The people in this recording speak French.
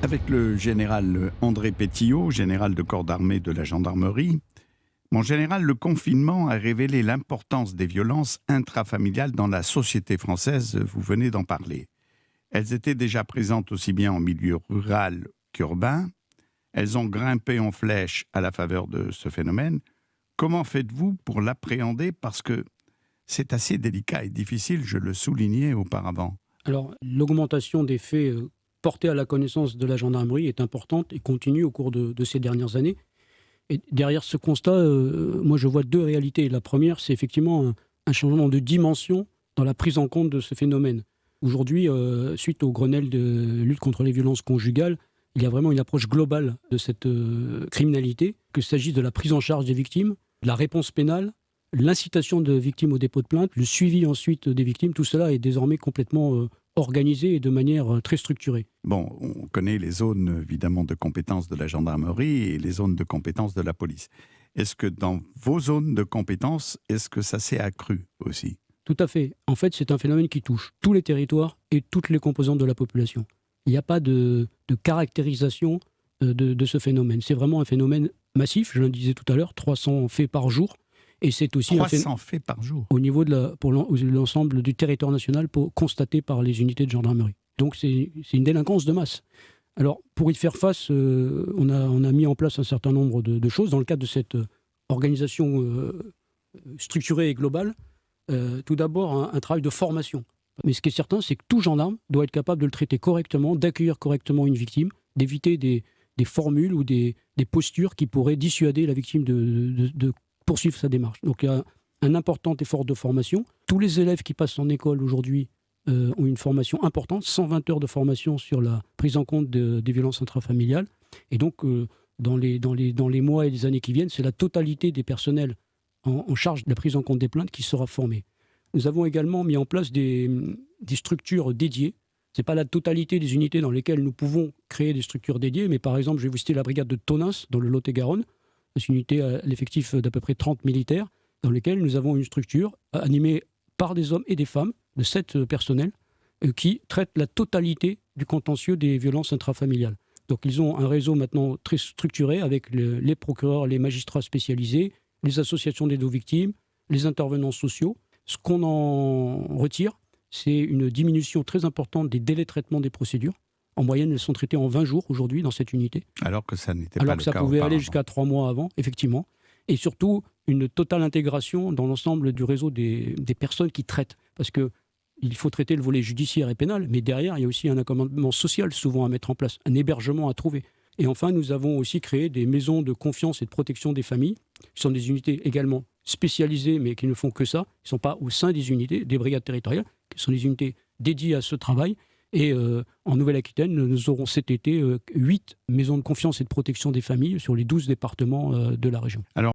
Avec le général André Pétillot, général de corps d'armée de la gendarmerie. Mon général, le confinement a révélé l'importance des violences intrafamiliales dans la société française, vous venez d'en parler. Elles étaient déjà présentes aussi bien en milieu rural qu'urbain. Elles ont grimpé en flèche à la faveur de ce phénomène. Comment faites-vous pour l'appréhender? Parce que c'est assez délicat et difficile, je le soulignais auparavant. Alors, l'augmentation des faits portés à la connaissance de la gendarmerie est importante et continue au cours de ces dernières années. Et derrière ce constat, moi je vois deux réalités. La première, c'est effectivement un changement de dimension dans la prise en compte de ce phénomène. Aujourd'hui, suite au Grenelle de lutte contre les violences conjugales, il y a vraiment une approche globale de cette criminalité, qu'il s'agisse de la prise en charge des victimes, de la réponse pénale, l'incitation de victimes au dépôt de plainte, le suivi ensuite des victimes. Tout cela est désormais complètement organisé et de manière très structurée. Bon, on connaît les zones évidemment de compétences de la gendarmerie et les zones de compétences de la police. Est-ce que dans vos zones de compétences, est-ce que ça s'est accru aussi? Tout à fait. En fait, c'est un phénomène qui touche tous les territoires et toutes les composantes de la population. Il n'y a pas de caractérisation de ce phénomène. C'est vraiment un phénomène massif, je le disais tout à l'heure, 300 faits par jour. Et c'est aussi 300 faits par jour au niveau de pour l'ensemble du territoire national constaté par les unités de gendarmerie. Donc c'est une délinquance de masse. Alors pour y faire face, on a mis en place un certain nombre de choses dans le cadre de cette organisation structurée et globale. Tout d'abord un travail de formation. Mais ce qui est certain, c'est que tout gendarme doit être capable de le traiter correctement, d'accueillir correctement une victime, d'éviter des formules ou des postures qui pourraient dissuader la victime de poursuivre sa démarche. Donc il y a un important effort de formation. Tous les élèves qui passent en école aujourd'hui ont une formation importante, 120 heures de formation sur la prise en compte des violences intrafamiliales. Et donc dans les mois et les années qui viennent, c'est la totalité des personnels en charge de la prise en compte des plaintes qui sera formée. Nous avons également mis en place des structures dédiées. Ce n'est pas la totalité des unités dans lesquelles nous pouvons créer des structures dédiées, mais par exemple, je vais vous citer la brigade de Tonins, dans le Lot-et-Garonne. C'est une unité à l'effectif d'à peu près 30 militaires, dans lesquels nous avons une structure animée par des hommes et des femmes, de 7 personnels, qui traitent la totalité du contentieux des violences intrafamiliales. Donc ils ont un réseau maintenant très structuré avec les procureurs, les magistrats spécialisés, les associations d'aide aux victimes, les intervenants sociaux. Ce qu'on en retire, c'est une diminution très importante des délais de traitement des procédures. En moyenne, elles sont traitées en 20 jours aujourd'hui dans cette unité. Alors que ça n'était pas le cas. Alors que ça pouvait aller jusqu'à 3 mois avant, effectivement. Et surtout, une totale intégration dans l'ensemble du réseau des personnes qui traitent. Parce qu'il faut traiter le volet judiciaire et pénal, mais derrière, il y a aussi un accompagnement social souvent à mettre en place, un hébergement à trouver. Et enfin, nous avons aussi créé des maisons de confiance et de protection des familles, qui sont des unités également spécialisées, mais qui ne font que ça. Ils ne sont pas au sein des unités, des brigades territoriales, qui sont des unités dédiées à ce travail. Et en Nouvelle-Aquitaine, nous aurons cet été 8 maisons de confiance et de protection des familles sur les 12 départements de la région. Alors,